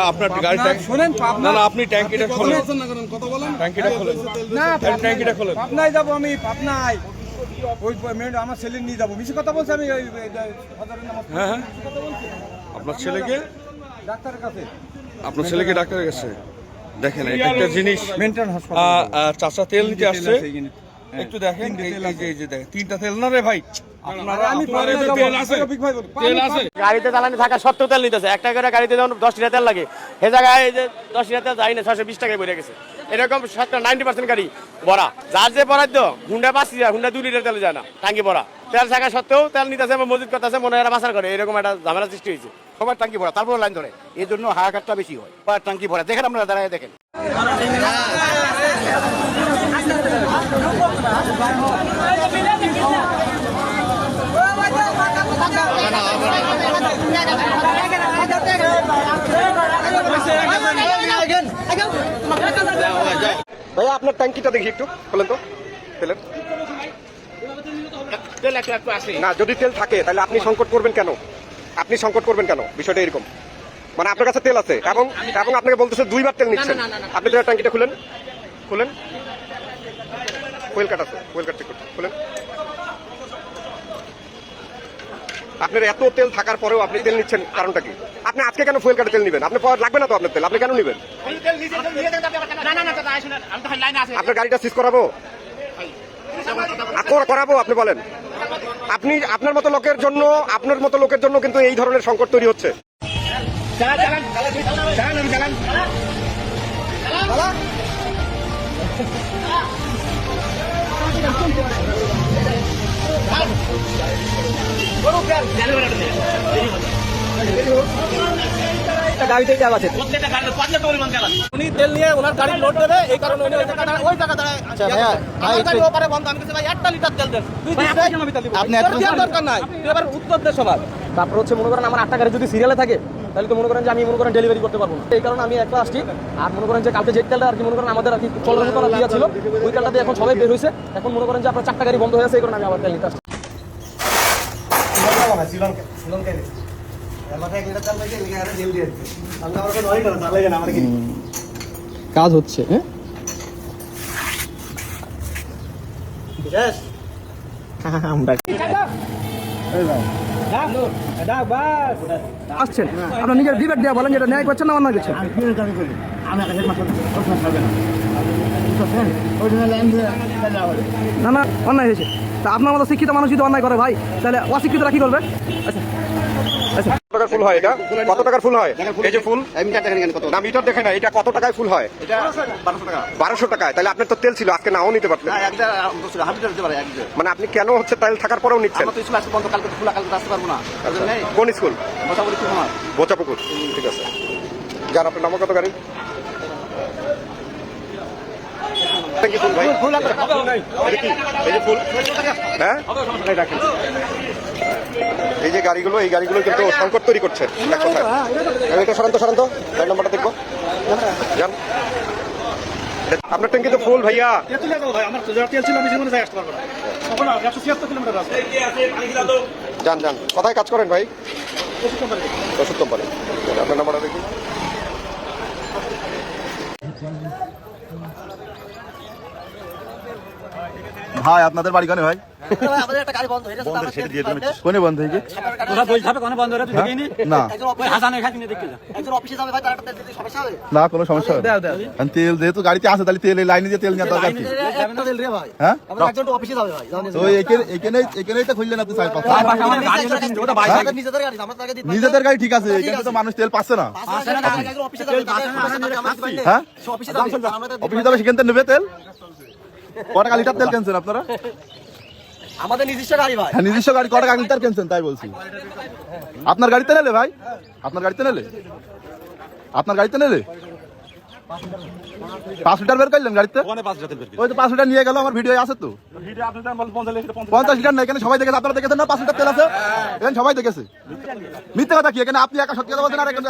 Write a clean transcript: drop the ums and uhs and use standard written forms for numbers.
আপনার গাড়ি শুনেন না, আপনি ট্যাঙ্কিটা খোলেন, ট্যাঙ্কিটা খোলেন, ট্যাঙ্কিটা খোলেন। পাবনায় যাবো আমি, পাবনায় ওই আমার ছেলে নিয়ে যাবো। মিশে কথা বলছি আমি। হ্যাঁ, আপনার ছেলেকে ডাক্তারের কাছে, আপনার ছেলেকে ডাক্তারের কাছে। দেখেন একটা জিনিস, চাচা তেল নিতে আসছে, একটু দেখেন। এই যে দেখেন 3টা তেল না রে ভাই, গাড়িতে জ্বালানি থাকা সত্ত্বেও তেল নিতেছে। একটা করে গাড়িতে যখন 10 লিটার তেল লাগে, সে জায়গায় 10 লিটার তেল যাই না, 620 টাকায় বেড়ে গেছে। এরকম 90% গাড়ি ভরা, যার যে বরাদ্দ হুন্ডা 5 লিটার, হুন্ডা 2 লিটার তেলে যায় না, টাঙ্কি ভরা। তেল থাকা সত্ত্বেও তেল নিতেছে, মজুদ করতেছে, মনে হয় বাসার করে। এরকম একটা ঝামেলা সৃষ্টি হয়েছে। সবার টাঙ্কি ভরা, তারপর লাইন ধরে, এই জন্য হাহাকারটা বেশি হয়। টাঙ্কি ভরা দেখেন, আপনারা দাঁড়ায় দেখেন। ভাইয়া আপনার ট্যাঙ্কিটা দেখি একটু বলেন তো, তেলের তেল একটু আসে না। যদি তেল থাকে তাহলে আপনি সংকট করবেন কেন? আপনি সংকট করবেন কেন? বিষয়টা এরকম, মানে আপনার কাছে তেল আছে এবং আপনাকে বলতেছে 2বার তেল নিচ্ছেন। আপনি তেলের ট্যাঙ্কিটা খুলেন, খুলেন, ফুয়েল কাট আছে, ফুয়েল কাট চেক করতে খুলেন। আপনার এত তেল থাকার পরেও আপনি তেল নিচ্ছেন, কারণটা কি? আপনি আজকে কেন ফুয়েল কাটে তেল নেবেন? আপনি লাগবে না তো আপনার তেল, আপনি কেন নেবেন? আপনার গাড়িটা সিজ করাবো, করাবো, আপনি বলেন। আপনি আপনার মতো লোকের জন্য কিন্তু এই ধরনের সংকট তৈরি হচ্ছে। গাড়িতে তেল আছে, উনি তেল নিয়ে ওনার গাড়ি লোড দেবে, এই কারণে উনি ওই জায়গা দাঁড়ায়। আচ্ছা ভাইয়া, গাড়ি ওপারে বন্ধ। আমি বলছি ভাই 1টা লিটার তেল দেন। আপনি এত দরকার নাই, এবার উত্তর দে সবার। তারপর হচ্ছে মনে করেন আমার 8টা গাড়ি যদি সিরিয়ালে থাকে, তাহলে তো মনে করেন যে আমি মনে করেন ডেলিভারি করতে পারবো না। এই কারণে আমি একটা আসছি। আর মনে করেন যে কালকে যে তেলটা আর কি মনে করেন আমাদের আর কি চলার মতো দিয়া ছিল, ওই তেলটা দিয়ে এখন সবাই বের হয়েছে। এখন মনে করেন যে আপনার 4টা গাড়ি বন্ধ হয়ে আছে, এই কারণে আমি আবার তেল নিতে আসছি। কাজ হচ্ছে, হ্যাঁ আসছেন আপনার নিজের বিবেক দিয়ে বলেন, যেটা ন্যায় করছেন না অন্যায় করছেন। না না, অন্যায় হয়েছে। তা আপনার মতো শিক্ষিত মানুষ যদি অন্যায় করে ভাই, তাহলে অশিক্ষিতরা কি করবে? আচ্ছা আচ্ছা, টাকার ফুল হয় এটা? কত টাকার ফুল হয়? এই যে ফুল না, মিটার দেখে না, এটা কত টাকায় ফুল হয়? 1200 টাকায়। তাহলে আপনার তো তেল ছিল, আজকে নাও নিতে পারতেন। মানে আপনি কেন হচ্ছে তেল থাকার পরেও নিচ্ছেন? কোন স্কুল? বোচাপুকুর। ঠিক আছে, যার আপনার নাম কত গাড়ি? এই যে গাড়িগুলো, এই গাড়িগুলো কিন্তু সংকট তৈরি করছে। এটা সরান্ত গাড়ি নাম্বারটা দেখবো, যান। আপনার ট্যাঙ্কি তো ফুল ভাইয়া। যান যান, কোথায় কাজ করেন ভাই? ওষুধ কোম্পানি। আপনার নাম্বারটা দেখি। ভাই আপনাদের বাড়ি কানে ভাই? কোনে বন্ধ হয়েছে? না কোনো সমস্যা হবে। তেল যেহেতু গাড়িতে আছে, তাহলে তেল লাইনে দিয়ে তেল নেওয়া দরকার কি? হ্যাঁ, এখানেই তো খুললেন আপনি। নিজেদের গাড়ি ঠিক আছে, এখানে তো মানুষ তেল পাচ্ছে না। হ্যাঁ, অফিসে যাবে, সেখান থেকে নেবে তেল। কত টাকা লিটার তেল কিনছেন আপনারা? আমাদের নিজস্ব গাড়ি ভাই। হ্যাঁ, নিজস্ব গাড়ি। কত টাকা লিটার কিনছেন তাই বলছি। আপনার গাড়িতে নেলে ভাই? আপনার গাড়িতে নেলে 5 লিটার বের করলেন গাড়িতে? ওই তো 5 লিটার নিয়ে গেল, আমার ভিডিও আছে তো। 50 লিটার না, এখানে সবাই দেখেছে। আপনারা দেখেছেন না 5 লিটার তেল আছে? এখানে সবাই দেখেছে। মিথ্যে কথা কি? এখানে আপনি একা সত্যি কথা বলছেন, আর এখানে